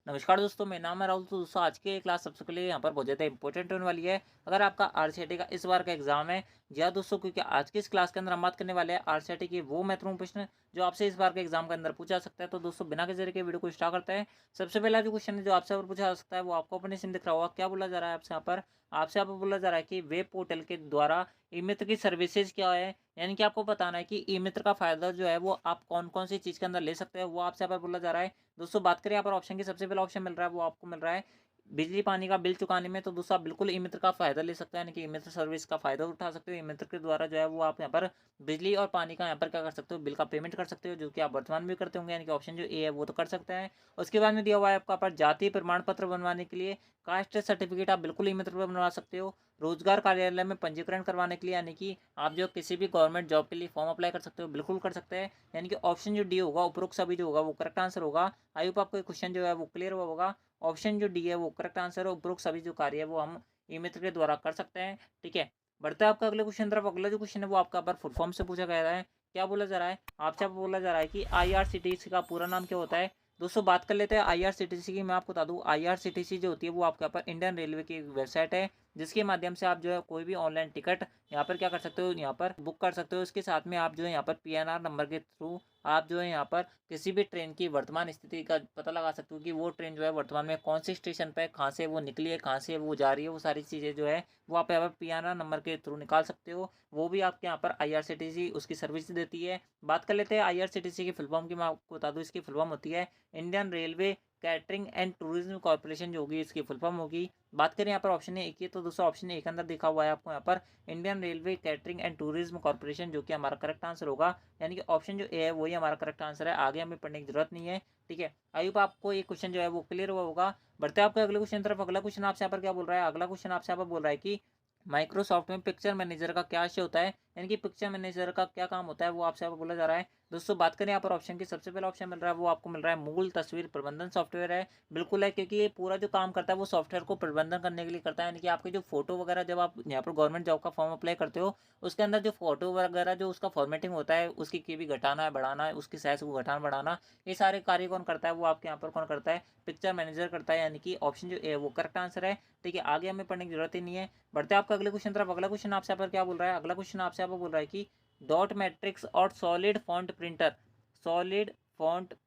नमस्कार दोस्तों, मेरा नाम है राहुल। तो दोस्तों आज की क्लास सबसे लिए यहाँ पर बहुत ज़्यादा इंपॉर्टेंट होने वाली है। अगर आपका आरसीईटी का इस बार का एग्जाम है, जी हाँ दोस्तों, क्योंकि आज की इस क्लास के अंदर हम बात करने वाले हैं आरसीईटी के वो महत्वपूर्ण प्रश्न जो आपसे इस बार के एग्जाम के अंदर पूछा जा सकता है। तो दोस्तों बिना किसी के वीडियो को स्टार्ट करते हैं। सबसे पहला जो क्वेश्चन है जो आपसे पूछा जा सकता है वो आपको अपने सिम दिख रहा होगा। क्या बोला जा रहा है आपसे यहाँ पर? आपसे यहाँ पर बोला जा रहा है कि वेब पोर्टल के द्वारा ई मित्र की सर्विसेज क्या है, यानी कि आपको बताना है कि ई मित्र का फायदा जो है वो आप कौन कौन सी चीज़ के अंदर ले सकते हैं, वो आपसे यहाँ पर बोला जा रहा है। दोस्तों बात करें यहाँ पर ऑप्शन की, सबसे पहला ऑप्शन मिल रहा है वो आपको मिल रहा है बिजली पानी का बिल चुकाने में। तो दोस्तों आप बिल्कुल ई मित्र का फायदा ले सकते हैं, यानी कि ई मित्र सर्विस का फायदा उठा सकते हो। ई मित्र के द्वारा जो है वो आप यहाँ पर बिजली और पानी का यहाँ पर क्या कर सकते हो, बिल का पेमेंट कर सकते हो, जो कि आप वर्तमान में भी करते होंगे, यानी कि ऑप्शन जो ए है वो तो कर सकते हैं। उसके बाद में दिया हुआ है आपका पर जातीय प्रमाण पत्र बनवाने के लिए कास्ट सर्टिफिकेट आप बिल्कुल ई मित्र पर बनवा सकते हो। रोजगार कार्यालय में पंजीकरण करवाने के लिए, यानी कि आप जो किसी भी गवर्नमेंट जॉब के लिए फॉर्म अप्लाई कर सकते हो, बिल्कुल कर सकते हैं। यानी कि ऑप्शन जो डी होगा उपरोक्त सभी जो होगा वो करेक्ट आंसर होगा। आई होप आपको क्वेश्चन जो है वो क्लियर हुआ होगा। ऑप्शन जो डी है वो करेक्ट आंसर है। उपरोक्त सभी जो कार्य है वो हम ई मित्र के द्वारा कर सकते हैं। ठीक है, बढ़ते हैं आपका अगले क्वेश्चन तरफ। अगला जो क्वेश्चन है वो आपका पर फुल फॉर्म से पूछा गया है। क्या बोला जा रहा है आपसे? आप बोला जा रहा है कि आईआरसीटीसी का पूरा नाम क्या होता है। दोस्तों बात कर लेते हैं आईआरसीटीसी की। मैं आपको बता दूं आईआरसीटीसी जो होती है वो आपके यहाँ पर इंडियन रेलवे की वेबसाइट है, जिसके माध्यम से आप जो है कोई भी ऑनलाइन टिकट यहाँ पर क्या कर सकते हो, यहाँ पर बुक कर सकते हो। इसके साथ में आप जो है यहाँ पर पीएनआर नंबर के थ्रू आप जो है यहाँ पर किसी भी ट्रेन की वर्तमान स्थिति का पता लगा सकते हो कि वो ट्रेन जो है वर्तमान में कौन सी स्टेशन पर, कहाँ से वो निकली है, कहाँ से वो जा रही है। वो सारी चीज़ें जो है वो आप यहाँ पर पीएनआर नंबर के थ्रू निकाल सकते हो। वो भी आपके यहाँ पर आईआरसीटीसी उसकी सर्विस देती है। बात कर लेते हैं आईआरसीटीसी की फुल फॉर्म की। मैं आपको बता दूँ इसकी फुल फॉर्म होती है Indian railway catering and tourism corporation, जो होगी इसकी फुल फॉर्म होगी। बात करें यहाँ पर ऑप्शन ए की, तो दूसरा ऑप्शन ए के अंदर देखा हुआ है आपको यहाँ पर Indian railway catering and tourism corporation, जो कि हमारा करेक्ट आंसर होगा। यानी कि ऑप्शन जो ए है वही हमारा करेक्ट आंसर है। आगे हमें पढ़ने की जरूरत नहीं है। ठीक है, आई होप आपको ये क्वेश्चन जो है वो क्लियर हुआ होगा। बढ़ते हैं आपके अगले क्वेश्चन तरफ। अगला क्वेश्चन आपसे यहाँ पर क्या बोल रहा है? अगला क्वेश्चन आपसे यहाँ पर बोल रहा है कि माइक्रोसॉफ्ट में पिक्चर मैनेजर का क्या आशय होता है, यानी कि पिक्चर मैनेजर का क्या काम होता है, वो आपसे यहाँ पर बोला जा रहा है। दोस्तों बात करें यहाँ पर ऑप्शन की, सबसे पहला ऑप्शन मिल रहा है वो आपको मिल रहा है मूल तस्वीर प्रबंधन सॉफ्टवेयर है। बिल्कुल है, क्योंकि ये पूरा जो काम करता है वो सॉफ्टवेयर को प्रबंधन करने के लिए करता है। यानी कि आपके जो फोटो वगैरह जब आप यहाँ पर गवर्नमेंट जॉब का फॉर्म अप्लाई करते हो, उसके अंदर जो फोटो वगैरह जो उसका फॉर्मेटिंग होता है, उसकी की भी घटाना है बढ़ाना है, उसकी साइज को घटाना बढ़ाना, ये सारे कार्य कौन करता है? वो आपके यहाँ पर कौन करता है? पिक्चर मैनेजर करता है। यानी कि ऑप्शन जो ए वो करेक्ट आंसर है। ठीक है, आगे हमें पढ़ने की जरूरत ही नहीं है। बढ़ते हैं आपका अगले क्वेश्चन तरफ। अगला क्वेश्चन आपसे यहाँ पर क्या बोल रहा है? अगला क्वेश्चन आपसे यहाँ पर बोल रहा है कि डॉट मैट्रिक्स और सॉलिड फॉन्ट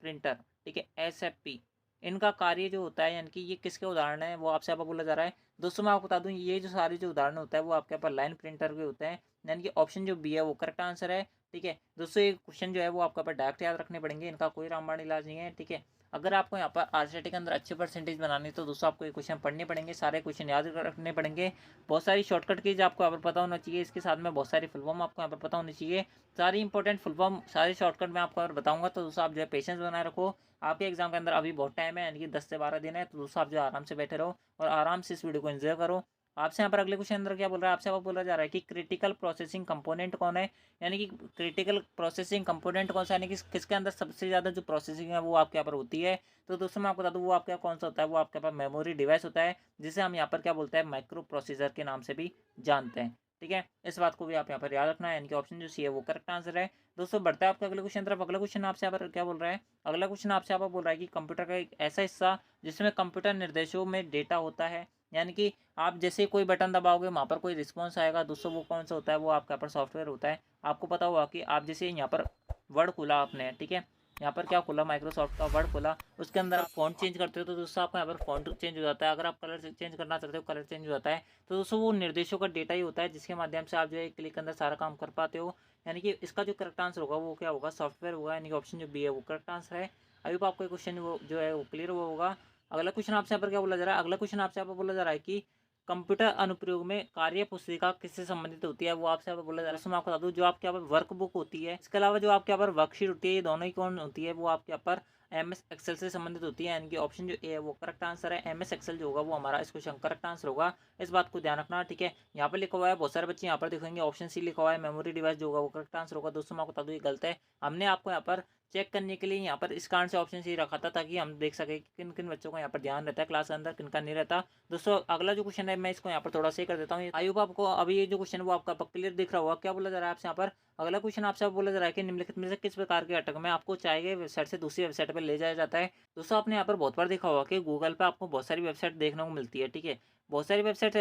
प्रिंटर, ठीक है, एसएफपी, इनका कार्य जो होता है, यानी कि ये किसके उदाहरण है, वो आपसे यहाँ पर बोला जा रहा है। दोस्तों मैं आपको बता दूं ये जो सारे जो उदाहरण होता है वो आपके यहाँ पर लाइन प्रिंटर के होते हैं। यानी कि ऑप्शन जो बी है वो करेक्ट आंसर है। ठीक है दोस्तों, ये क्वेश्चन जो है वो आपको यहाँ पर डायरेक्ट याद रखने पड़ेंगे, इनका कोई रामबाण इलाज नहीं है। ठीक है, अगर आपको यहाँ पर आरसीटी के अंदर अच्छे परसेंटेज बनानी है तो दोस्तों आपको ये क्वेश्चन पढ़ने पड़ेंगे, सारे क्वेश्चन याद रखने पड़ेंगे। बहुत सारी शॉर्टकट कीज आपको यहाँ पर पता होना चाहिए, इसके साथ में बहुत सारी फुल फॉर्म आपको यहाँ पर पता होनी चाहिए। सारी इंपॉर्टेंट फुल फॉर्म सारे शॉर्टकट में आपको अगर बताऊंगा तो दोस्तों आप जो है पेशेंस बनाए रखो। आपके एग्जाम के अंदर अभी बहुत टाइम है, यानी कि 10 से 12 दिन है। तो दोस्तों आप जो आराम से बैठे रहो और आराम से इस वीडियो को एंजॉय करो। आपसे यहाँ पर अगले क्वेश्चन अंदर क्या बोल रहा है? आपसे आप बोला जा रहा है कि क्रिटिकल प्रोसेसिंग कंपोनेंट कौन है, यानी कि क्रिटिकल प्रोसेसिंग कंपोनेंट कौन सा, यानी कि किसके अंदर सबसे ज़्यादा जो प्रोसेसिंग है वो आपके यहाँ पर होती है। तो दोस्तों मैं आपको बता दूँ वो आपके यहाँ कौन सा होता है, वो आपके पास मेमोरी डिवाइस होता है, जिसे हम यहाँ पर क्या बोलते हैं, माइक्रो प्रोसेसर के नाम से भी जानते हैं। ठीक है, इस बात को भी आप यहाँ पर याद रखना है, यानी कि ऑप्शन जो सी है वो करेक्ट आंसर है। दोस्तों बढ़ता है आपका अगले क्वेश्चन तरफ। अगला क्वेश्चन आपसे यहाँ पर क्या बोल रहा है? अगला क्वेश्चन आपसे यहाँ पर बोल रहा है कि कंप्यूटर का एक ऐसा हिस्सा जिसमें कंप्यूटर निर्देशों में डेटा होता है, यानी कि आप जैसे कोई बटन दबाओगे वहाँ पर कोई रिस्पॉन्स आएगा। दोस्तों वो कौन सा होता है? वो आपके यहाँ पर सॉफ्टवेयर होता है। आपको पता होगा कि आप जैसे यहाँ पर वर्ड खुला आपने, ठीक है, यहाँ पर क्या खुला, माइक्रोसॉफ्ट का वर्ड खुला, उसके अंदर आप फॉन्ट चेंज करते हो तो दोस्तों आपको यहाँ पर फॉन्ट चेंज हो जाता है। अगर आप कलर चेंज करना चाहते हो कलर चेंज हो जाता है। तो दोस्तों वो निर्देशों का डेटा ही होता है, जिसके माध्यम से आप जो है क्लिक के अंदर सारा काम कर पाते हो। यानी कि इसका जो करेक्ट आंसर होगा वो क्या होगा? सॉफ्टवेयर होगा। यानी कि ऑप्शन जो बी है वो करेक्ट आंसर है। अभी आपको क्वेश्चन वो जो है वो क्लियर हुआ होगा। अगला क्वेश्चन आपसे यहाँ पर क्या बोला जा रहा है? अगला क्वेश्चन आपसे यहाँ पर बोला जा रहा है कि कंप्यूटर अनुप्रयोग में कार्य पुस्तिका किससे संबंधित होती है, वो आपसे यहाँ पर बोला जा रहा है। मैं आपको बता दूं जो आपके यहाँ पर वर्क बुक होती है, इसके अलावा जो आपके यहाँ पर वर्कशीट होती है, ये दोनों ही कौन होती है? वो आपके यहाँ पर एमएस एक्सेल से संबंधित होती है। यानी कि ऑप्शन जो ए है वो करेक्ट आंसर है। एमएस एक्सेल जो होगा वो हमारा इस क्वेश्चन करेक्ट आंसर होगा। इस बात को ध्यान रखना। ठीक है, यहाँ पर लिखा हुआ है, बहुत सारे बच्चे यहाँ पर देखेंगे ऑप्शन सी लिखा हुआ है मेमोरी डिवाइस जो होगा वो करेक्ट आंसर होगा। दोस्तों मैं आपको बता दूं ये गलत है। हमने आपको यहाँ पर चेक करने के लिए यहाँ पर इस कारण से ऑप्शन ही रखा था, ताकि हम देख सकें कि किन किन बच्चों का यहाँ पर ध्यान रहता है क्लास के अंदर, किन का नहीं रहता। दोस्तों अगला जो क्वेश्चन है मैं इसको यहाँ पर थोड़ा सा कर देता हूँ। आई होप आपको अभी ये जो क्वेश्चन है वो आपका क्लियर दिख रहा होगा। क्या बोला जा रहा है आपसे यहाँ पर, अगला क्वेश्चन आपसे बोला जा रहा है कि निम्नलिखित में से किस प्रकार के घटक में आपको चाहिए वेबसाइट से दूसरी वेबसाइट पर ले जाया जाता है। दोस्तों आपने यहाँ पर बहुत बार देखा होगा कि गूगल पे आपको बहुत सारी वेबसाइट देखने को मिलती है, ठीक है। बहुत सारी वेबसाइट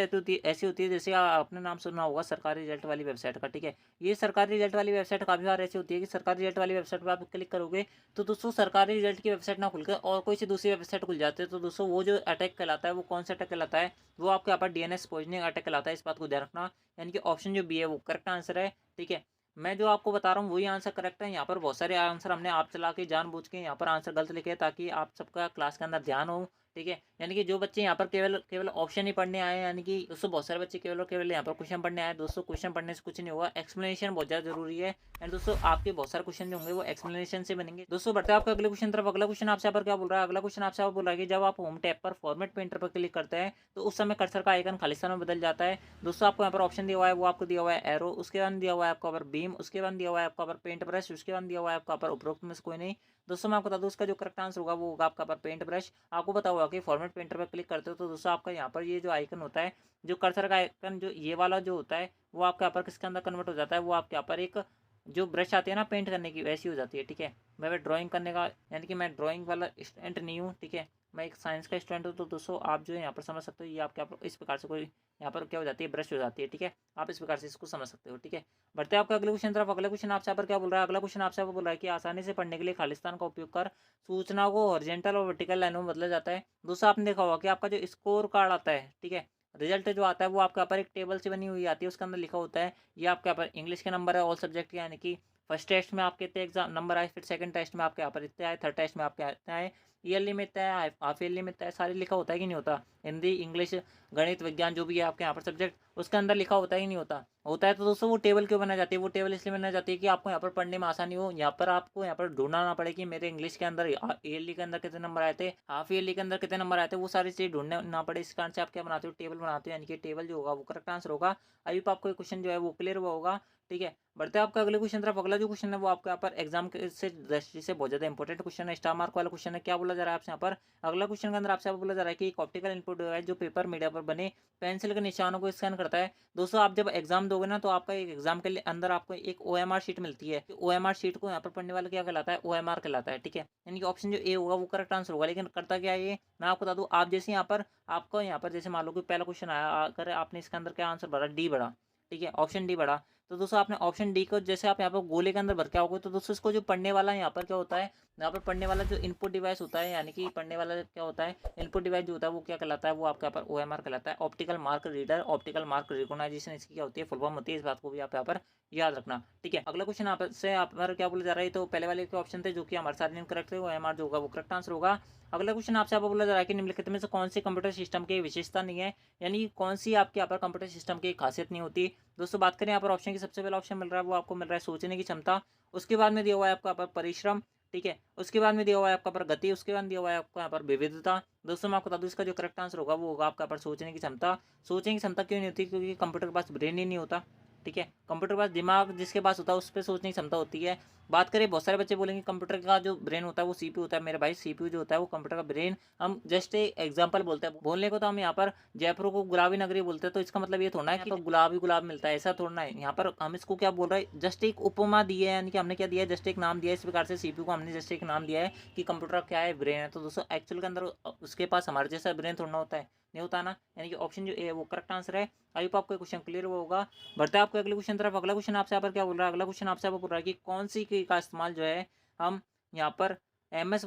ऐसी होती है, जैसे आपने नाम सुना होगा सरकारी रिजल्ट वाली वेबसाइट का, ठीक है। ये सरकारी रिजल्ट वाली वेबसाइट काफ़ी बार ऐसी होती है कि सरकारी रिजल्ट वाली वेबसाइट पर आप क्लिक करोगे तो दोस्तों सरकारी रिजल्ट की वेबसाइट ना खुलकर और कोई सी दूसरी वेबसाइट खुल जाती है। तो दोस्तों वो जो अटैक कहलाता है, वो कौन सा अटैक कहलाता है, वो आपके यहाँ पर डीएनएस पॉइजनिंग अटैक कहलाता है। इस बात को ध्यान रखना। यानी कि ऑप्शन जो बी है वो करेक्ट आंसर है, ठीक है। मैं जो आपको बता रहा हूँ वही आंसर करेक्ट है। यहाँ पर बहुत सारे आंसर हमने आप चला के जानबूझ के यहाँ पर आंसर गलत लिखे ताकि आप सबका क्लास के अंदर ध्यान हो, ठीक है। यानी कि जो बच्चे यहाँ पर केवल केवल ऑप्शन ही पढ़ने आए, यानी कि दोस्तों बहुत सारे बच्चे केवल केवल यहाँ पर क्वेश्चन पढ़ने आए। दोस्तों क्वेश्चन पढ़ने से कुछ नहीं होगा, एक्सप्लेनेशन बहुत ज़्यादा जरूरी है। एंड दोस्तों आपके बहुत सारे क्वेश्चन जो होंगे वो एक्सप्लेनेशन से बनेंगे। दोस्तों बढ़ते हैं आपका अगले क्वेश्चन तरफ। अगला क्वेश्चन आपसे यहाँ पर क्या बोल रहा है, अगला क्वेश्चन आपसे बोल रहा है कि जब आप होम टैब पर फॉर्मेट पेंटर पर क्लिक करते हैं तो उस समय कर्सर का आइकन खालिस्तान में बदल जाता है। दोस्तों आपको यहाँ पर ऑप्शन दिया हुआ है, वो आपको दिया हुआ है एरो, उसके बाद दिया हुआ है आपको पर बीम, उसके बाद दिया हुआ है आपका पर पेंट ब्रश, उसके बाद दिया हुआ है आपका पर उपरोक्त में से कोई नहीं। दोस्तों मैं आपको बता दूं उसका जो करेक्ट आंसर होगा वो होगा आपका पर पेंट ब्रश। आपको पता होगा कि फॉर्मेट पेंटर पर क्लिक करते हो तो दोस्तों आपका यहाँ पर ये जो आइकन होता है, जो कर्सर का आइकन जो ये वाला जो होता है, वो आपके यहाँ पर किसके अंदर कन्वर्ट हो जाता है, वो आपके यहाँ पर एक जो ब्रश आती है ना पेंट करने की, वैसी हो जाती है, ठीक है। मैं ड्राइंग करने का, यानी कि मैं ड्राइंग वाला स्टूडेंट नहीं हूँ, ठीक है। मैं एक साइंस का स्टूडेंट हूँ। तो दोस्तों आप जो है यहाँ पर समझ सकते हो, ये आपके यहाँ पर इस प्रकार से कोई यहाँ पर क्या हो जाती है, ब्रश हो जाती है, ठीक है। आप इस प्रकार से इसको समझ सकते हो, ठीक है। बढ़ते हैं आपका अगले क्वेश्चन तरफ। अगला क्वेश्चन आपसे यहाँ पर क्या बोल रहा है, अगला क्वेश्चन आपसे बोल रहा है कि आसानी से पढ़ने के लिए खालिस्तान का उपयोग कर सूचना को हॉरिजॉन्टल और वर्टिकल लाइनों में बदला जाता है। दोस्तों आपने देखा होगा कि आपका जो स्कोर कार्ड आता है, ठीक है, रिजल्ट जो आता है वो आपके यहाँ पर एक टेबल से बनी हुई आती है। उसके अंदर लिखा होता है ये आपके यहाँ पर इंग्लिश के नंबर है ऑल सब्जेक्ट के, यानी कि फर्स्ट टेस्ट में आपके इतने एग्जाम नंबर आए, फिर सेकंड टेस्ट में आपके यहाँ पर इतने आए, थर्ड टेस्ट में आपके इतने आए, ईयरली में इतना है, हाफ ईयरली में इतना है, सारे लिखा होता है कि नहीं होता। हिंदी, इंग्लिश, गणित, विज्ञान जो भी है आपके यहाँ पर सब्जेक्ट, उसके अंदर लिखा होता है कि नहीं होता। होता है। तो दोस्तों वो टेबल क्यों बनाई जाती है, वो टेबल इसलिए बनाई जाती है कि आपको यहाँ पर पढ़ने में आसानी हो। यहाँ पर आपको यहाँ पर ढूंढना ना पड़े कि मेरे इंग्लिश के अंदर ईयरली के अंदर कितने नंबर आए थे, हाफ ईयरली के अंदर कितने नंबर आए थे, वो सारी चीज़ ढूंढने ना पड़े। इस कारण से आप क्या बनाते हो, टेबल बनाते हो, यानी कि टेबल जो होगा वो करेक्ट आंसर होगा। अभी आपको क्वेश्चन जो है वो क्लियर हुआ होगा, ठीक है। बढ़ते हैं आपका अगले क्वेश्चन तरफ। अगला जो क्वेश्चन है वो आपके यहाँ पर एग्जाम से दृष्टि से बहुत ज्यादा इंपॉर्टेंट क्वेश्चन है, स्टार मार्क वाला क्वेश्चन है। क्या बोला जा रहा है आपसे यहाँ पर, अगला क्वेश्चन के अंदर आपसे बोला जा रहा है कि एक ऑप्टिकल इनपुट डिवाइस जो पेपर मीडिया पर बने पेंसिल के निशानों को स्कैन करता है। दोस्तों आप जब एग्जाम दोगे ना तो आपका एक एग्जाम के लिए अंदर आपको एक OMR शीट मिलती है। OMR शीट को यहाँ पर पढ़ने वाला क्या कहलाता है, OMR कहलाता है, ठीक है। यानी कि ऑप्शन जो ए होगा वो करेक्ट आंसर होगा। लेकिन करता क्या है ये, मैं आपको बता दूं, आप जैसे यहाँ पर आपको यहाँ पर जैसे मान लो कि पहला क्वेश्चन आया, अगर आपने इसके अंदर क्या आंसर भरा, डी भरा, ठीक है, ऑप्शन डी भरा, तो दोस्तों आपने ऑप्शन डी को जैसे आप यहाँ पर गोले के अंदर भर के आओगे तो दोस्तों इसको जो पढ़ने वाला यहाँ पर क्या होता है, यहाँ पर पढ़ने वाला जो इनपुट डिवाइस होता है, यानी कि पढ़ने वाला क्या होता है, इनपुट डिवाइस जो होता है वो क्या कहलाता है, वो आपके यहाँ पर OMR कहलाता है, optical mark reader, optical mark recognition इसकी क्या होती है, फुल फॉर्म होती है। इस बात को भी आप यहाँ पर याद रखना, ठीक है। अगला क्वेश्चन आपसे आप पर क्या बोला जा रहा है, तो पहले वाले के ऑप्शन थे जो कि हमारे सारे करेक्ट थे, OMR जो होगा वो करेक्ट आंसर होगा। अगला क्वेश्चन आपसे आप बोला जा रहा है कि निम्नलिखित में से कौन सी कंप्यूटर सिस्टम की विशेषता नहीं है, यानी कौन सी आपके यहाँ पर कंप्यूटर सिस्टम की खासियत नहीं होती। दोस्तों बात करें यहाँ पर ऑप्शन की, सबसे पहला ऑप्शन मिल रहा है वो आपको मिल रहा है सोचने की क्षमता, उसके बाद में दिया हुआ है आपका पर परिश्रम, ठीक है, उसके बाद में दिया हुआ है आपका पर गति, उसके बाद दिया हुआ है आपका यहाँ पर विविधता। दोस्तों मैं आपको बता दूं इसका जो करेक्ट आंसर होगा वो होगा आपका पर सोचने की क्षमता। सोचने की क्षमता क्यों नहीं होती, क्योंकि कंप्यूटर के पास ब्रेन ही नहीं होता, ठीक है। कंप्यूटर के पास दिमाग जिसके पास होता है उस पर सोचने की क्षमता होती है। बात करें, बहुत सारे बच्चे बोलेंगे कंप्यूटर का जो ब्रेन होता है वो CPU होता है। मेरे भाई CPU जो होता है वो कंप्यूटर का ब्रेन, हम जस्ट एक एग्जांपल बोलते हैं, बोलने को तो हम यहाँ पर जयपुर को गुलाबी नगरी बोलते हैं, तो इसका मतलब ये थोड़ा है कि तो गुलाबी गुलाब मिलता है, ऐसा थोड़ा है। यहाँ पर हम इसको क्या बोल रहे हैं, जस्ट एक उपमा दी है, यानी कि हमने क्या दिया है, जस्ट एक नाम दिया है। इस प्रकार से CPU को हमने जस्ट एक नाम दिया है कि कंप्यूटर क्या है, ब्रेन है। तो दोस्तों एक्चुअल के अंदर उसके पास हमारे जैसा ब्रेन थोड़ा होता है, नहीं होता ना। यानी कि ऑप्शन जो ए है वो करेक्ट आंसर है। आई होप आपको क्वेश्चन क्लियर हुआ होगा। बढ़ता है आपको अगले क्वेश्चन तरफ। अगला क्वेश्चन आपसे यहाँ पर क्या बोल रहा है, अगला क्वेश्चन आपसे बोल रहा है कि कौन सी की का इस्तेमाल जो है हम यहाँ पर MS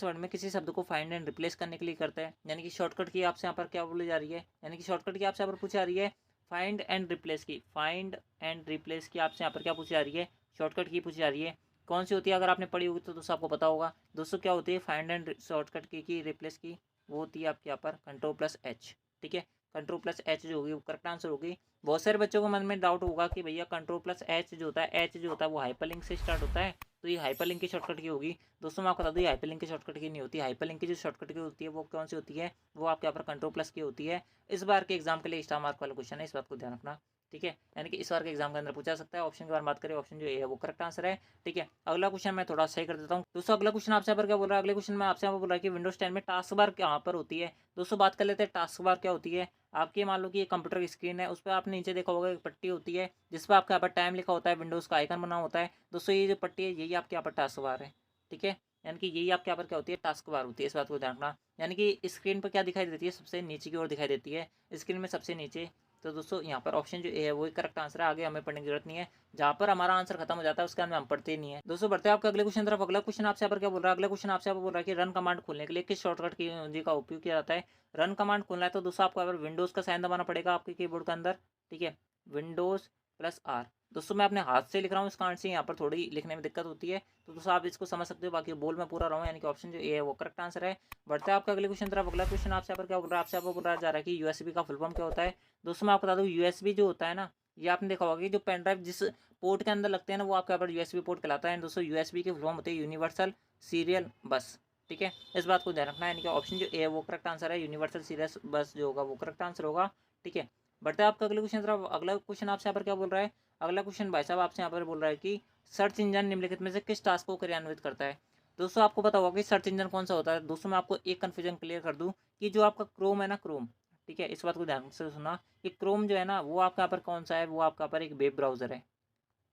वर्ड में किसी शब्द को फाइंड एंड रिप्लेस करने के लिए करते हैं। यानी कि शॉर्टकट की आपसे यहाँ पर क्या बोली जा रही है, यानी कि शॉर्टकट की आपसे यहाँ पर पूछी जा रही है फाइंड एंड रिप्लेस की, फाइंड एंड रिप्लेस की आपसे यहाँ पर क्या पूछी जा रही है, शॉर्टकट की पूछी जा रही है। कौन सी होती है, अगर आपने पढ़ी होगी तो दोस्तों आपको पता होगा। दोस्तों क्या होती है फाइंड एंड शॉर्टकट की रिप्लेस की, वो होती है आपके यहाँ पर Ctrl+H, ठीक है। Ctrl+H जो होगी वो करेक्ट आंसर होगी। बहुत सारे बच्चों को मन में डाउट होगा कि भैया Ctrl+H जो होता है, H जो होता है वो हाइपरलिंक से स्टार्ट होता है, तो ये हाइपरलिंक की शॉर्टकट की होगी। दोस्तों मैं आपको बता दूं ये हाइपरलिंक की शॉर्टकट की नहीं होती। हाइपरलिंक की जो शॉर्टकट की होती है वो कौन सी होती है, वो आपके यहाँ पर Ctrl+ की होती है। इस बार के एग्जाम के लिए स्टार मार्क वाला क्वेश्चन है, इस बात को ध्यान रखना, ठीक है, यानी कि इस बार के एग्जाम के अंदर पूछा सकता है। ऑप्शन के बारे में बात करें, ऑप्शन जो ए है वो करेक्ट आंसर है। ठीक है, अगला क्वेश्चन मैं थोड़ा सही कर देता हूँ दोस्तों। अगला क्वेश्चन आपसे यहाँ पर क्या बोल रहा है, अगले क्वेश्चन में आपसे यहाँ पर बोल रहा है कि विंडोज 10 में टास्क बार कहाँ पर होती है। दोस्तों बात कर लेते हैं टास्क बार क्या होती है। आपकी मान लो कि ये कंप्यूटर की स्क्रीन है, उस पर आपने नीचे देखा होगा एक पट्टी होती है जिस पर आपके यहाँ पर टाइम लिखा होता है, विंडोज का आइकन बना होता है। दोस्तों ये जो पट्टी है यही आपके यहाँ पर टास्क बार है। ठीक है, यानी कि यही आपके यहाँ पर क्या होती है, टास्क बार होती है। इस बात को ध्यान रखना। यानी कि स्क्रीन पर क्या दिखाई देती है, सबसे नीचे की ओर दिखाई देती है, स्क्रीन में सबसे नीचे। तो दोस्तों यहाँ पर ऑप्शन जो ए है वही करेक्ट आंसर है। आगे हमें पढ़ने की जरूरत नहीं है, जहाँ पर हमारा आंसर खत्म हो जाता है उसके अंदर हम पढ़ते ही नहीं है। दोस्तों बढ़ते हैं आपके अगले क्वेश्चन तरफ। अगला क्वेश्चन आपसे यहाँ पर क्या बोल रहा है, अगला क्वेश्चन आपसे यहाँ पर बोल रहा है कि रन कमांड खोलने के लिए किस शॉर्टकट की कुंजी का उपयोग किया जाता है। रन कमांड खोलना है तो दोस्तों आपको यहाँ पर विंडोज का साइन दबाना पड़ेगा आपके कीबोर्ड के अंदर। ठीक है, विंडोज प्लस आर। दोस्तों मैं अपने हाथ से लिख रहा हूँ इस कारण से यहाँ पर थोड़ी लिखने में दिक्कत होती है, तो दोस्तों आप इसको समझ सकते हो। बाकी बोल मैं पूरा रहा हूँ, यानी कि ऑप्शन जो ए है वो करेक्ट आंसर है। बढ़ते हैं आपका अगले क्वेश्चन तरफ। अगला क्वेश्चन आपसे यहाँ पर क्या बोल रहा है, आपसे आपको बोल रहा जा रहा है कि यूएसबी का फुल फॉर्म क्या होता है। दोस्तों मैं आपको बता दूँ यूएसबी जो होता है ना, ये आपने देखा होगा कि जो पेन ड्राइव जिस पोर्ट के अंदर लगते हैं ना वो आपके यहाँ पर यूएसबी पोर्ट कहलाता है। दोस्तों यूएसबी के फुल फॉर्म होते हैं यूनिवर्सल सीरियल बस। ठीक है, इस बात को ध्यान रखना है, यानी कि ऑप्शन जो ए है वो करेक्ट आंसर है। यूनिवर्सल सीरियल बस जो होगा वो करेक्ट आंसर होगा। ठीक है, बढ़ते हैं आपका अगले क्वेश्चन तरफ। अगला क्वेश्चन आपसे यहाँ पर क्या बोल रहा है, अगला क्वेश्चन भाई साहब आपसे यहाँ पर बोल रहा है कि सर्च इंजन निम्नलिखित में से किस टास्क को क्रियान्वित करता है। दोस्तों आपको पता होगा कि सर्च इंजन कौन सा होता है। दोस्तों मैं आपको एक कन्फ्यूजन क्लियर कर दूं कि जो आपका क्रोम है ना, क्रोम, ठीक है, इस बात को ध्यान से सुना कि क्रोम जो है ना वो आपका यहाँ पर कौन सा है, वो आपका यहाँ पर एक वेब ब्राउजर है।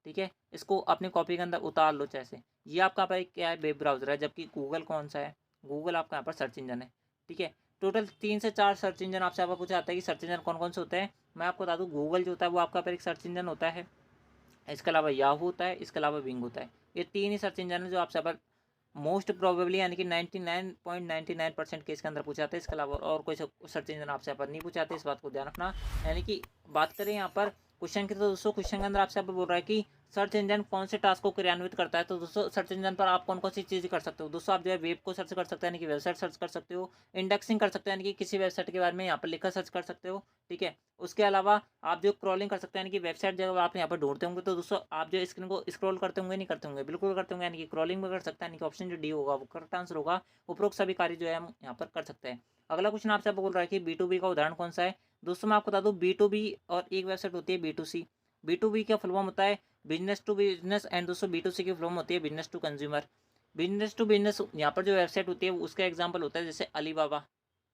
ठीक है, इसको अपनी कॉपी के अंदर उतार लो जैसे, ये आपका यहाँ पर एक क्या है, वेब ब्राउजर है। जबकि गूगल कौन सा है, गूगल आपका यहाँ पर सर्च इंजन है। ठीक है, टोटल 3 से 4 सर्च इंजन आपसे यहाँ पर पूछा जाता है कि सर्च इंजन कौन कौन से होते हैं। मैं आपको बता दूँ गूगल जो होता है वो आपका पर एक सर्च इंजन होता है, इसके अलावा याहू होता है, इसके अलावा बिंग होता है। ये 3 ही सर्च इंजन है जो आपसे यहाँ पर मोस्ट प्रोबेबली यानी कि 99.99% केस के अंदर पूछा जाता है। इसके अलावा और कोई सर्च इंजन आपसे यहाँ पर नहीं पूछाते, इस बात को ध्यान रखना। यानी कि बात करें यहाँ पर क्वेश्चन की, तो दोस्तों क्वेश्चन के अंदर आपसे यहाँ पर बोल रहा है कि सर्च इंजन कौन से टास्क को क्रियान्वित करता है। तो दोस्तों सर्च इंजन पर आप कौन कौन सी चीज़ कर सकते हो। दोस्तों आप जो है वेब को सर्च कर सकते हैं, यानी कि वेबसाइट सर्च कर सकते हो, इंडेक्सिंग कर सकते हैं, यानी कि किसी वेबसाइट के बारे में यहाँ पर लिखकर सर्च कर सकते हो। ठीक है, उसके अलावा आप जो क्रॉलिंग कर सकते हैं, यानी कि वेबसाइट जब आप यहाँ पर ढूंढते होंगे तो दोस्तों आप जो स्क्रीन को स्क्रॉल करते होंगे, नहीं करते होंगे, बिल्कुल करते होंगे, यानी कि क्रॉलिंग भी कर सकते हैं। यानी कि ऑप्शन जो डी होगा वो करेक्ट आंसर होगा। उपरोक्त सभी कार्य जो है हम यहाँ पर कर सकते हैं। अगला क्वेश्चन आपसे बोल रहा है कि B2B का उदाहरण कौन सा है। दोस्तों मैं आपको बता दूं B2B और एक वेबसाइट होती है B2C। B2B का फुल फॉर्म होता है बिजनेस टू बिजनेस, एंड दोस्तों B2C की फुल फॉर्म होती है business to consumer. Business to business यहाँ पर जो वेबसाइट होती है उसका एग्जाम्पल होता है जैसे अलीबाबा।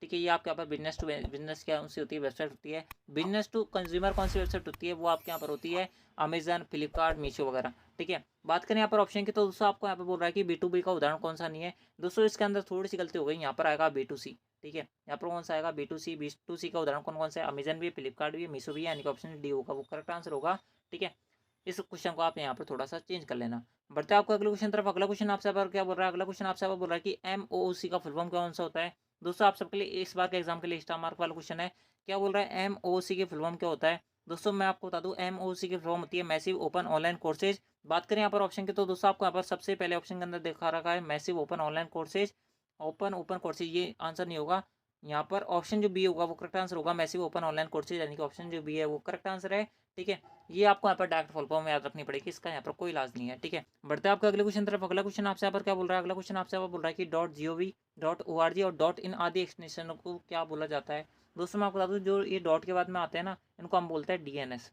ठीक है, ये आपके यहाँ पर बिजनेस टू बिजनेस क्या उनसे होती है, वेबसाइट होती है। बिजनेस टू कंज्यूमर कौन सी वेबसाइट होती है, वो आपके यहाँ पर होती है अमेजन, फ्लिपकार्ट, मीशो वगैरह। ठीक है, बात करें यहाँ पर ऑप्शन की, तो दोस्तों आपको यहाँ पर बोल रहा है कि B2B का उदाहरण कौन सा नहीं है। दोस्तों इसके अंदर थोड़ी सी गलती हो गई, यहाँ पर आएगा B2C। ठीक है, यहाँ पर कौन सा आएगा B2C का उदाहरण कौन कौन सा है, अमेजन भी है, फ्लिपकार्ट भी है, मीशो भी है, यानी कि ऑप्शन डी होगा वो करेक्ट आंसर होगा। ठीक है, इस क्वेश्चन को आप यहाँ पर थोड़ा सा चेंज कर लेना। बढ़ते हैं आपको अगले क्वेश्चन तरफ। अगला क्वेश्चन आपसे पर क्या बोल रहा है, अगला क्वेश्चन आपसे बोल रहा है कि MOOC का फुल फॉर्म कौन सा होता है। दोस्तों आप सबके लिए इस बार के एग्जाम के लिए स्टार मार्क वाला क्वेश्चन है। क्या बोल रहा है MOOC के फुल फॉर्म क्या होता है। दोस्तों मैं आपको बता दूं MOOC की फुल फॉर्म होती है मैसिव ओपन ऑनलाइन कोर्सेज। बात करें यहाँ पर ऑप्शन की, तो दोस्तों आपको यहाँ पर सबसे पहले ऑप्शन के अंदर देखा रखा है massive open online courses. Open courses ये आंसर नहीं होगा, यहाँ पर ऑप्शन जो बी होगा वो करेक्ट आंसर होगा, मैसिव ओपन ऑनलाइन कोर्सेज, यानी कि ऑप्शन जो बी है वो करेक्ट आंसर है। ठीक है, ये आपको यहाँ पर डायरेक्ट फुल फॉर्म याद रखनी पड़ेगी, इसका यहाँ पर कोई इलाज नहीं है। ठीक है, बढ़ते हैं आपके अगले क्वेश्चन तरफ। अगला क्वेश्चन आपसे यहाँ पर क्या बोल रहा है, अगला क्वेश्चन आपसे यहाँ पर बोल रहा है कि .gov.org और .in आदि एक्सटेंशन को क्या बोला जाता है। दोस्तों मैं आपको बता दूँ जो ये डॉट के बाद में आते हैं ना, इनको हम बोलते हैं DNS।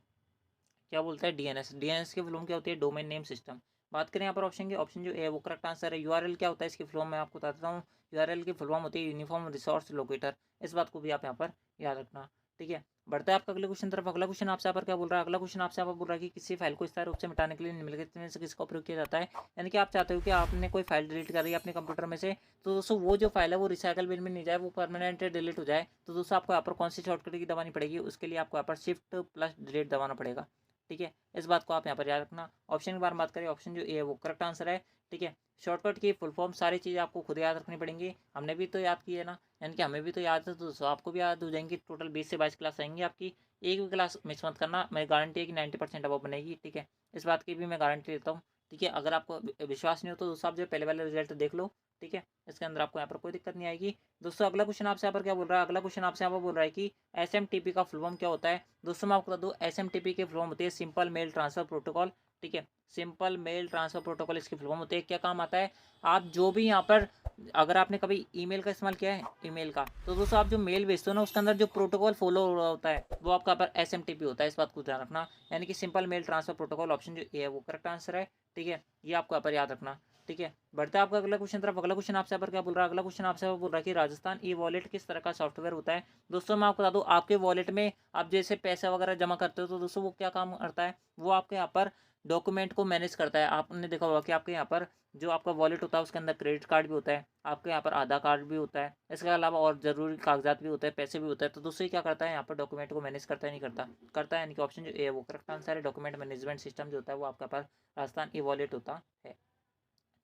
क्या बोलता है DNS की फुल फॉर्म क्या होती है, डोमेन नेम सिस्टम। बात करें यहाँ पर ऑप्शन की, ऑप्शन जो है वो करेक्ट आंसर है। URL क्या होता है, इसकी फुल फॉर्म मैं आपको बता देता हूँ। URL की फुल फॉर्म होती है यूनिफॉर्म रिसोर्स लोकेटर। इस बात को भी आप यहाँ पर याद रखना। ठीक है, बढ़ता है आपका अगले क्वेश्चन तरफ। अगला क्वेश्चन आपसे यहाँ पर क्या बोल रहा है, अगला क्वेश्चन आपसे यहाँ पर बोल रहा है कि किसी फाइल को स्थायी रूप से मिटाने के लिए निम्नलिखित में से किसका उपयोग किया जाता है। यानी कि आप चाहते हो कि आपने कोई फाइल डिलीट कर रही है अपने कंप्यूटर में से, तो दोस्तों वो जो फाइल है वो रिसाइकल बिन में नहीं जाए, वो परमानेंट डिलीट हो जाए, तो दोस्तों आपको यहाँ पर कौन सी शॉर्टकट की दबानी पड़ेगी, उसके लिए आपको यहाँ पर शिफ्ट प्लस डिलीट दबाना पड़ेगा। ठीक है, इस बात को आप यहाँ पर याद रखना। ऑप्शन के बारे में बात करें, ऑप्शन जो ए है वो करेक्ट आंसर है। ठीक है, शॉर्टकट की फुल फॉर्म सारी चीज़ें आपको खुद याद रखनी पड़ेंगी, हमने भी तो याद की है ना, यानी कि हमें भी तो याद है, तो आपको भी याद हो जाएंगी। टोटल 20 से 22 क्लास आएंगी आपकी, एक भी क्लास मिस मत करना, मैं गारंटी है कि 90% अब बनेगी। ठीक है, इस बात की भी मैं गारंटी देता हूँ। ठीक है, अगर आपको विश्वास नहीं हो तो दोस्तों आप जो पहले वाले रिजल्ट देख लो। ठीक है, इसके अंदर आपको यहाँ पर कोई दिक्कत नहीं आएगी। दोस्तों अगला क्वेश्चन आपसे यहाँ पर क्या बोल रहा है, अगला क्वेश्चन आपसे यहाँ पर बोल रहा है कि SMTP का फुल फॉर्म क्या होता है। दोस्तों मैं आपको बता दूँ SMTP की फुल फॉर्म होती है सिंपल मेल ट्रांसफर प्रोटोकॉल। ठीक है, सिंपल मेल ट्रांसफर प्रोटोकॉल इसकी फुल फॉर्म होती है। क्या काम आता है, आप जो भी यहाँ पर अगर आपने कभी ईमेल का इस्तेमाल किया है, ईमेल का, तो दोस्तों आप जो मेल भेजते हो ना, उसके अंदर जो प्रोटोकॉल फॉलो हो रहा होता है, वो आपका यहाँ पर एसएमटीपी होता है। इस बात को ध्यान रखना, यानी कि simple mail transfer protocol, option जो ए है वो करेक्ट आंसर है। ठीक है, ये आपको यहाँ पर याद रखना। ठीक है, बढ़ते हैं आपका अगला क्वेश्चन तरफ। अगला क्वेश्चन आपसे यहाँ पर क्या बोल रहा है? अगला क्वेश्चन आपसे बोल रहा है कि राजस्थान ई वॉलेट किस तरह का सॉफ्टवेयर होता है? दोस्तों मैं आपको बता दूं, आपके वॉलेट में आप जैसे पैसा वगैरह जमा करते हो, तो दोस्तों वो क्या काम करता है? वो आपके यहाँ पर डॉक्यूमेंट को मैनेज करता है। आपने देखा होगा कि आपके यहाँ पर जो आपका वॉलेट होता है, उसके अंदर क्रेडिट कार्ड भी होता है, आपके यहाँ पर आधार कार्ड भी होता है, इसके अलावा और ज़रूरी कागजात भी होते हैं, पैसे भी होते हैं। तो दोस्तों ये क्या करता है? यहाँ पर डॉक्यूमेंट को मैनेज करता है, नहीं करता? करता है, यानी कि ऑप्शन जो ए है वो करेक्ट आंसर है। डॉक्यूमेंट मैनेजमेंट सिस्टम जो होता है वो आपके पास राजस्थान ई वॉलेट होता है।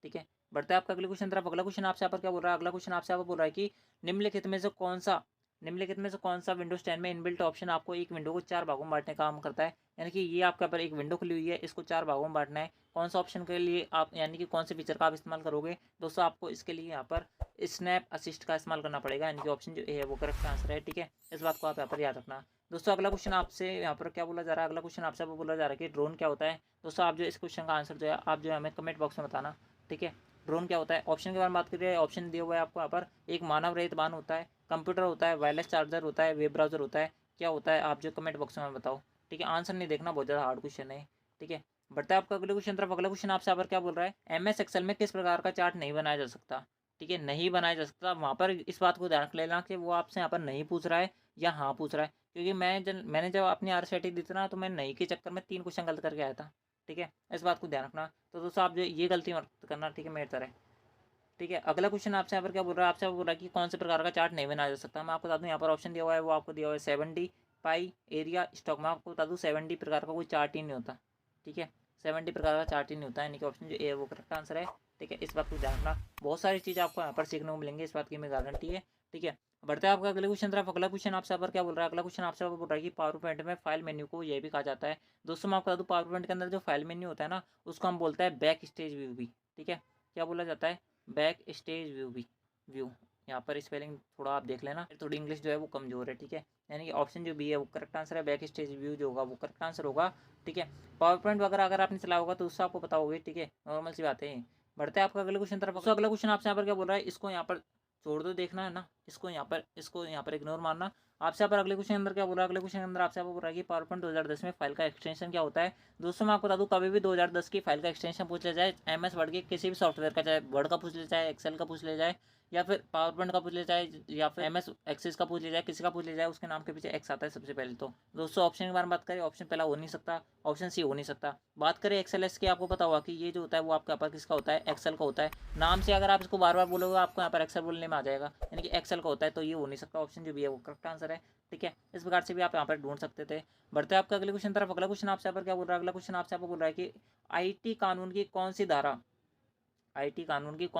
ठीक है, बढ़ते हैं आपका अगले क्वेश्चन तरफ। अगला क्वेश्चन आपसे यहाँ पर क्या बोल रहा है? अगला क्वेश्चन आपसे यहाँ पर बोल रहा है कि निम्नलिखित में से कौन सा विंडोज 10 में इनबिल्ट ऑप्शन आपको एक विंडो को 4 भागों में बांटने का काम करता है? यानी कि ये आपके पर एक विंडो खुली हुई है, इसको 4 भागों में बांटना है। कौन सा ऑप्शन के लिए आप, यानी कि कौन से फीचर का आप इस्तेमाल करोगे? दोस्तों आपको इसके लिए यहाँ पर स्नैप असिस्ट का इस्तेमाल करना पड़ेगा, यानी कि ऑप्शन जो ए है वो करेक्ट आंसर है। ठीक है, इस बात को आप यहाँ पर याद रखना। दोस्तों अगला क्वेश्चन आपसे यहाँ पर क्या बोला जा रहा है? अगला क्वेश्चन आपसे बोला जा रहा है कि ड्रोन क्या होता है? दोस्तों आप जो इस क्वेश्चन का आंसर जो है, आप जो है हमें कमेंट बॉक्स में बताना। ठीक है, ड्रोन क्या होता है? ऑप्शन के बारे में बात करिए, ऑप्शन दिया हुआ है आपको यहाँ पर। एक मानव रहित वाहन होता है, कंप्यूटर होता है, वायरलेस चार्जर होता है, वेब ब्राउजर होता है, क्या होता है? आप जो कमेंट बॉक्स में बताओ। ठीक है, आंसर नहीं देखना, बहुत ज़्यादा हार्ड क्वेश्चन है। ठीक है, बढ़ता है आपका अगले क्वेश्चन तरफ। अगला क्वेश्चन आपसे यहाँ पर क्या बोल रहा है? MS एक्सेल में किस प्रकार का चार्ट नहीं बनाया जा सकता? ठीक है, नहीं बनाया जा सकता, वहाँ पर इस बात को ध्यान रख लेना कि वो आपसे यहाँ पर नहीं पूछ रहा है या हाँ पूछ रहा है। क्योंकि मैंने जब अपनी RCT दी थी ना, तो मैं नहीं के चक्कर में 3 क्वेश्चन गलत करके आया था। ठीक है, इस बात को ध्यान रखना। तो दोस्तों आप जो ये गलती मत करना, ठीक है, मेरी तरह। ठीक है, अगला क्वेश्चन आपसे यहाँ पर क्या बोल रहा है? आपसे बोल रहा है कि कौन से प्रकार का चार्ट नहीं बनाया जा सकता? मैं आपको बता दूं, यहाँ पर ऑप्शन दिया हुआ है, वो आपको दिया हुआ है 70 पाई एरिया स्टॉक। मैं आपको बता दूं 70 प्रकार का कोई चार्ट ही नहीं होता। ठीक है, 70 प्रकार का चार्ट ही नहीं होता, यानी कि ऑप्शन जो ए है वो करेक्ट आंसर है। ठीक है, इस बात को ध्यान रखना। बहुत सारी चीज़ आपको यहाँ पर सीखने को मिलेंगे, इस बात की मैं गारंटी है। ठीक है, बढ़ते हैं आपका अगले क्वेश्चन तरफ। अगला क्वेश्चन आपसे यहाँ पर क्या बोल रहा है? अगला क्वेश्चन आपसे बोल रहा है कि पावर पॉइंट में फाइल मेन्यू को ये भी कहा जाता है। दोस्तों मैं आपको बता दूं, पावर पॉइंट के अंदर जो फाइल मेन्यू होता है ना, उसको हम बोलते हैं बैक स्टेज व्यू भी। ठीक है, क्या बोला जाता है? बैक स्टेज व्यू भी। व्यू, यहाँ पर स्पेलिंग थोड़ा आप देख लेना, थोड़ी इंग्लिश जो है वो कमजोर है। ठीक है, यानी कि ऑप्शन जो बी है वो करेक्ट आंसर है। बैक स्टेज व्यू जो होगा वो करेक्ट आंसर होगा। ठीक है, पावर पॉइंट वगैरह अगर आपने चलाया होगा तो उससे आपको पता होगा। ठीक है, नॉर्मल सी बात है। बढ़ते हैं आपका अगले क्वेश्चन तरफ। अगला क्वेश्चन आपसे यहाँ पर क्या बोल रहा है? इसको यहाँ पर छोड़ दो, देखना है ना, इसको यहाँ पर इग्नोर मारना। आपसे यहाँ पर अगले क्वेश्चन अंदर क्या बोल रहा है? अगले क्वेश्चन के अंदर आपसे बोल रहा है कि पावर पॉइंट 2010 में फाइल का एक्सटेंशन क्या होता है? दोस्तों मैं आपको बता दूं, कभी भी 2010 की फाइल का एक्सटेंशन पूछ लिया जाए, MS वर्ड के किसी भी सॉफ्टवेयर का, चाहे वर्ड का पूछ लिया जाए, एक्सेल का पूछ लिया जाए, या फिर पावर पॉइंट का पूछ लिया जाए, या फिर MS एक्सेस का पूछ लिया जाए, किसी का पूछ लिया जाए, उसके नाम के पीछे एक्स आता है सबसे पहले। तो दोस्तों ऑप्शन के बारे में बात करें, ऑप्शन पहला हो नहीं सकता, ऑप्शन सी हो नहीं सकता। बात करें एक्सेल की, आपको पता होगा कि ये जो होता है वो आपके यहाँ पर किसका होता है? एक्सेल का होता है। नाम से अगर आप इसको बार बार बोलोगे, आपको यहाँ पर एक्सेल बोलने में आ जाएगा, यानी कि एक्सेल का होता है। तो ये हो नहीं सकता, ऑप्शन जो भी है वो करेक्ट आंसर है। ठीक है, इस प्रकार से भी आप यहाँ पर ढूंढ सकते थे। बढ़ते हैं आपका अगले क्वेश्चन तरफ। अगला क्वेश्चन आपसे यहाँ पर क्या बोल रहा है? अगला क्वेश्चन आपसे यहाँ पर बोल रहा है कि आईटी कानून की कौन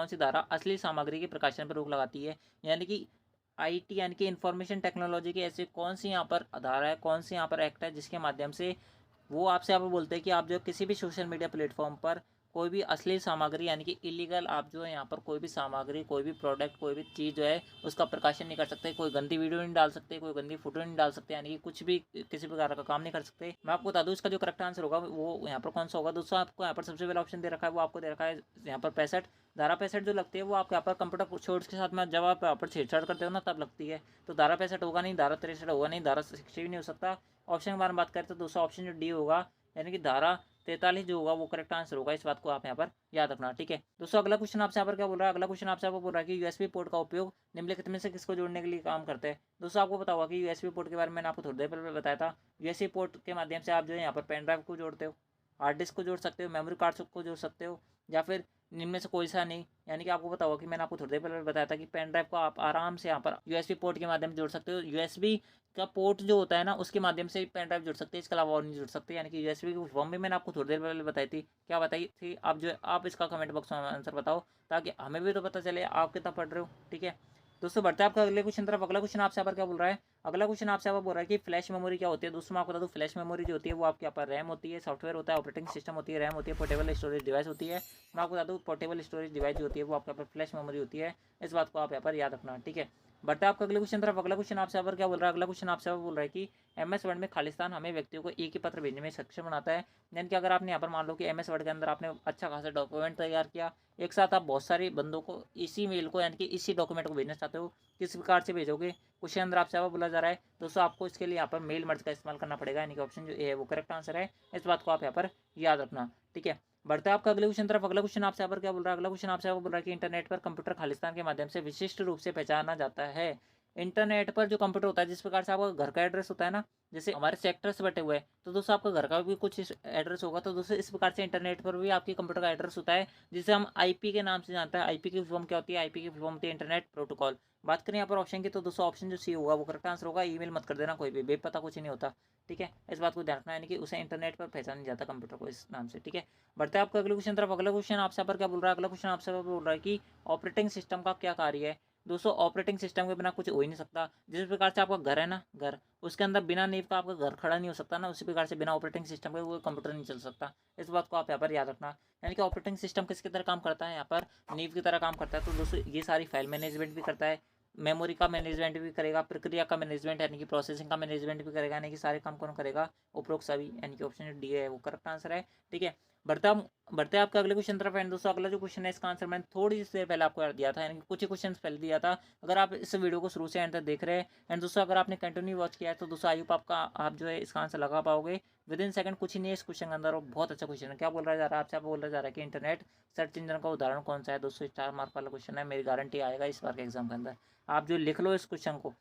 सी धारा अश्लील सामग्री के प्रकाशन पर रोक लगाती है? यानी कि आईटी यानी कि इंफॉर्मेशन टेक्नोलॉजी की ऐसी कौन सी यहाँ पर धारा है, कौन सी यहाँ पर एक्ट है, जिसके माध्यम से वो आपसे यहाँ पर बोलते हैं कि आप जो किसी भी सोशल मीडिया प्लेटफॉर्म पर कोई भी अश्लील सामग्री, यानी कि इलीगल, आप जो है यहाँ पर कोई भी सामग्री, कोई भी प्रोडक्ट, कोई भी चीज़ जो है उसका प्रकाशन नहीं कर सकते, कोई गंदी वीडियो नहीं डाल सकते, कोई गंदी फोटो नहीं डाल सकते, यानी कि कुछ भी किसी प्रकार का काम नहीं कर सकते। मैं आपको बता दूं, इसका जो करेक्ट आंसर होगा वो यहाँ पर कौन सा होगा? दोस्तों आपको यहाँ पर सबसे पहला ऑप्शन दे रखा है, वो आपको दे रखा है यहाँ पर 65 धारा। 65 जो लगती है वो आपके यहाँ पर कंप्यूटर शोर्ट्स के साथ में जब आप यहाँ पर छेड़छाड़ करते हो ना, तब लगती है। तो धारा 65 होगा नहीं, धारा 63 होगा नहीं, धारा 60 भी नहीं हो सकता। ऑप्शन के बारे में बात करें तो दूसरा ऑप्शन जो डी होगा, यानी कि धारा 43 जो होगा वो करेक्ट आंसर होगा। इस बात को आप यहाँ पर याद रखना। ठीक है, दोस्तों अगला क्वेश्चन आपसे यहाँ पर क्या बोल रहा है? अगला क्वेश्चन आपसे आपको बोल रहा है कि यूएसबी पोर्ट का उपयोग निम्नलिखित में से किसको जोड़ने के लिए काम करते हैं? दोस्तों आपको पता होगा कि यूएसबी पोर्ट के बारे में मैंने आपको थोड़ी देर पहले बताया था। यूएसबी पोर्ट के माध्यम से आप जो है यहाँ पर पेन ड्राइव को जोड़ते हो, हार्ड डिस्क को जोड़ सकते हो, मेमोरी कार्ड को जोड़ सकते हो, या फिर इनमें से कोई सा नहीं। यानी कि आपको पता होगा कि मैंने आपको थोड़ी देर पहले बताया था कि पेन ड्राइव को आप आराम से यहाँ पर यूएसबी पोर्ट के माध्यम से जोड़ सकते हो। यूएसबी का पोर्ट जो होता है ना, उसके माध्यम से पेन ड्राइव जुड़ सकते हैं, इसके अलावा और नहीं जुड़ सकते। यानी कि यूएसबी की फॉर्म भी मैंने आपको थोड़ी देर पहले बताई थी। क्या बताई थी? आप जो आप इसका कमेंट बॉक्स में आंसर बताओ, ताकि हमें भी तो पता चले आप कितना पढ़ रहे हो। ठीक है दोस्तों, बढ़ते हैं आपका अगले क्वेश्चन तरफ। अगला क्वेश्चन आपसे यहाँ पर क्या बोल रहा है? अगला क्वेश्चन आपसे यहाँ पर बोल रहा है कि फ्लैश मेमोरी क्या होती है? दोस्तों मैं आपको बता दूं, फ्लैश मेमोरी जो होती है वो आपके यहाँ पर रैम होती है, सॉफ्टवेयर होता है, ऑपरेटिंग सिस्टम होती है, रैम होती है, पोर्टेबल स्टोरेज डिवाइस होती है। मैं आपको बता दूं, पोर्टेबल स्टोरेज डिवाइस जो होती है वो आपके यहाँ पर फ्लैश मेमोरी होती है। इस बात को आप यहाँ पर याद रखना। ठीक है, बढ़ते हैं आपका अगले क्वेश्चन तरफ। अगला क्वेश्चन आपसे यहाँ पर क्या बोल रहा है, अगला क्वेश्चन आपसे बोल रहा है कि एमएस वर्ड में खालिस्तान हमें व्यक्तियों को एक ही पत्र भेजने में सक्षम बनाता है। यानी कि अगर आपने यहाँ पर मान लो कि एमएस वर्ड के अंदर आपने अच्छा खासा डॉक्यूमेंट तैयार किया, एक साथ आप बहुत सारे बंदों को इसी मेल को यानी कि इसी डॉक्यूमेंट को भेजना चाहते हो, किस प्रकार से भेजोगे, क्वेश्चन अंदर आपसे बोला जा रहा है दोस्तों आपको इसके लिए यहाँ पर मेल मर्ज का इस्तेमाल करना पड़ेगा। यानी कि ऑप्शन जो ए है वो करेक्ट आंसर है, इस बात को आप यहाँ पर याद रखना। ठीक है, बढ़ता है आपका अगले क्वेश्चन तरफ। अगला क्वेश्चन आपसे यहाँ पर क्या बोल रहा है, अगला क्वेश्चन आपसे बोल रहा है कि इंटरनेट पर कंप्यूटर खालिस्तान के माध्यम से विशिष्ट रूप से पहचाना जाता है। इंटरनेट पर जो कंप्यूटर होता है, जिस प्रकार से आपका घर का एड्रेस होता है ना, जैसे हमारे सेक्टर्स बटे हुए हैं, तो दोस्तों आपका घर का भी कुछ एड्रेस होगा, तो दोस्तों इस प्रकार से इंटरनेट पर भी आपके कंप्यूटर का एड्रेस होता है, जिसे हम आईपी के नाम से जानते हैं। आईपी की फुल फॉर्म क्या होती है, आईपी की फुल फॉर्म होती है इंटरनेट प्रोटोकॉल। बात करें यहाँ पर ऑप्शन की, तो दोस्तों ऑप्शन जो सी होगा वो करेक्ट आंसर होगा। ईमेल मत कर देना कोई भी, बेपता कुछ नहीं होता। ठीक है, इस बात को ध्यान रखना, यानी कि उसे इंटरनेट पर पहचाना नहीं जाता कंप्यूटर को इस नाम से। ठीक है, बढ़ते हैं आपका अगले क्वेश्चन तरफ। अगला क्वेश्चन आपसे पर क्या बोल रहा है, अगला क्वेश्चन आपसे बोल रहा है कि ऑपरेटिंग सिस्टम का क्या कार्य है। दोस्तों ऑपरेटिंग सिस्टम के बिना कुछ हो ही नहीं सकता। जिस प्रकार से आपका घर है ना, घर, उसके अंदर बिना नींव का आपका घर खड़ा नहीं हो सकता ना, उसी प्रकार से बिना ऑपरेटिंग सिस्टम के वो कंप्यूटर नहीं चल सकता। इस बात को आप यहाँ पर याद रखना। यानी कि ऑपरेटिंग सिस्टम किसकी तरह काम करता है, यहाँ पर नींव की तरह काम करता है। तो दोस्तों ये सारी फाइल मैनेजमेंट भी करता है, मेमोरी का मैनेजमेंट भी करेगा, प्रक्रिया का मैनेजमेंट यानी कि प्रोसेसिंग का मैनेजमेंट भी करेगा, यानी कि सारे काम कौन करेगा, उपरोक्त सभी। यानी कि ऑप्शन डी है वो करेक्ट आंसर है। ठीक है, बढ़ते हैं आपके अगले क्वेश्चन तरफ। एंड दोस्तों अगला जो क्वेश्चन है, इसका आंसर मैंने थोड़ी सी देर पहले आपको दिया था, यानी कि कुछ ही क्वेश्चन पहले दिया था। अगर आप इस वीडियो को शुरू से एंड तक देख रहे हैं, एंड दोस्तों अगर आपने कंटिन्यू वॉच किया है, तो दोस्तों आई होप आपका आप जो है इसका आंसर लगा पाओगे विद इन सेकंड। कुछ ही नहीं है इस क्वेश्चन के अंदर, और बहुत अच्छा क्वेश्चन है। क्या बोल रहा जा रहा है आपसे, आप बोल रहा जा रहा है कि इंटरनेट सर्च इंजन का उदाहरण कौन सा है। दोस्तों 4 मार्क वाला क्वेश्चन है, मेरी गारंटी आएगा इस बार के एग्जाम के अंदर। आप जो लिख लो इस क्वेश्चन को,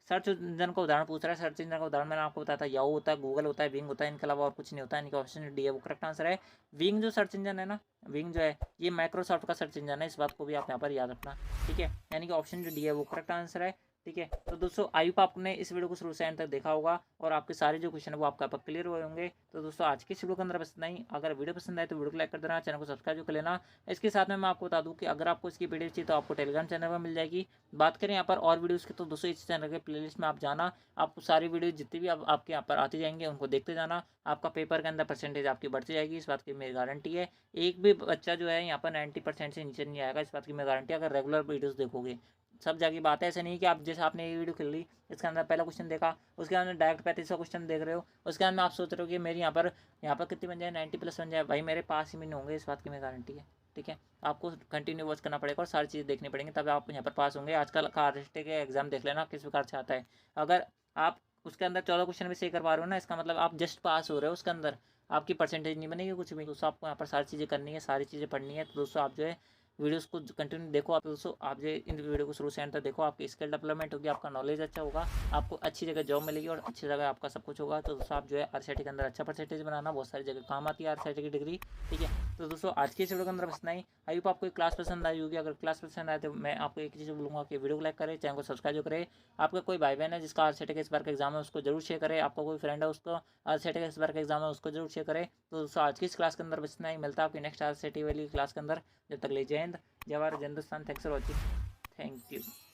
सर्च इंजन का उदाहरण पूछ रहा है। सर्च इंजन का उदाहरण मैंने आपको बताया था, याहू होता है, गूगल होता है, बिंग होता है, इनके अलावा और कुछ नहीं होता है। इनका ऑप्शन डी है वो करेक्ट आंसर है। विंग जो सर्च इंजन है ना, विंग जो है ये माइक्रोसॉफ्ट का सर्च इंजन है, इस बात को भी आप यहाँ पर याद रखना। ठीक है, यानी कि ऑप्शन जो डी है वो करेक्ट आंसर है। ठीक है, तो दोस्तों आई होप आपने इस वीडियो को शुरू से एंड तक देखा होगा, और आपके सारे जो क्वेश्चन है वो आपका क्लियर हुए होंगे। तो दोस्तों आज की इस वीडियो के अंदर बस इतना ही। अगर वीडियो पसंद आए तो वीडियो को लाइक कर देना, चैनल को सब्सक्राइब कर लेना। इसके साथ में मैं आपको बता दूं कि अगर आपको इसकी पीडीएफ चाहिए तो आपको टेलीग्राम चैनल पर मिल जाएगी। बात करें यहाँ पर और वीडियोज़ की, तो दोस्तों इस चैनल के प्लेलिस्ट में आप जाना, आपको सारी वीडियो जितनी भी आपके यहाँ पर आती जाएंगे उनको देखते जाना। आपका पेपर के अंदर परसेंटेज आपकी बढ़ती जाएगी, इस बात की मेरी गारंटी है। एक भी बच्चा जो है यहाँ पर 90% से नीचे नहीं आएगा, इस बात की मैं गारंटी है, अगर रेगुलर वीडियोस देखोगे। सब जगह बात है, ऐसे नहीं कि आप जैसे आपने ये वीडियो खेल ली, इसके अंदर पहला क्वेश्चन देखा, उसके अंदर डायरेक्ट 35 का क्वेश्चन देख रहे हो, उसके अंदर आप सोच रहे हो कि मेरी यहाँ पर कितनी बन जाए, 90+ बन जाए। भाई मेरे पास ही में नहीं होंगे, इस बात की मैं गारंटी है। ठीक है, आपको कंटिन्यू वॉच करना पड़ेगा और सारी चीज़ देखनी पड़ेंगी, तब आप यहाँ पर पास होंगे। आजकल का आरएसटी के एग्जाम देख लेना किस प्रकार से आता है। अगर आप उसके अंदर 14 क्वेश्चन भी सही कर पा रहे हो ना, इसका मतलब आप जस्ट पास हो रहे हो, उसके अंदर आपकी परसेंटेज नहीं बनेगी कुछ भी। दोस्तों आपको यहाँ पर सारी चीज़ें करनी है, सारी चीज़ें पढ़नी है। तो दोस्तों आप जो है वीडियोस को कंटिन्यू देखो। आप दोस्तों आप जो इन वीडियो को शुरू से एंड तक देखो, आपकी स्किल डेवलपमेंट होगी, आपका नॉलेज अच्छा होगा, आपको अच्छी जगह जॉब मिलेगी और अच्छी जगह आपका सब कुछ होगा। तो दोस्तों आप जो है आरसीईटी के अंदर अच्छा परसेंटेज बनाना, बहुत सारी जगह काम आती है आरसीईटी की डिग्री। ठीक है, तो दोस्तों आज की इस वीडियो के अंदर बस इतना ही। आई होप आपको क्लास पसंद आई होगी। अगर क्लास पसंद आए तो मैं आपको एक चीज़ बोलूँगा कि वीडियो को लाइक करें, चैनल को सब्सक्राइब करें। आपका कोई भाई बहन है जिसका आरसीईटी का इस बार का एग्जाम है, उसको जरूर शेयर करें। आपका कोई फ्रेंड है उसको आरसीईटी का इस बार का एग्जाम है, उसको जरूर शेयर करें। तो दोस्तों आज की इस क्लास के अंदर बस इतना ही, मिलता है आपकी नेक्स्ट आरसीईटी वाली क्लास के अंदर। जब तक ले जय हिंद, जय भारत, जय Hindustan. Thanks for watching, thank you.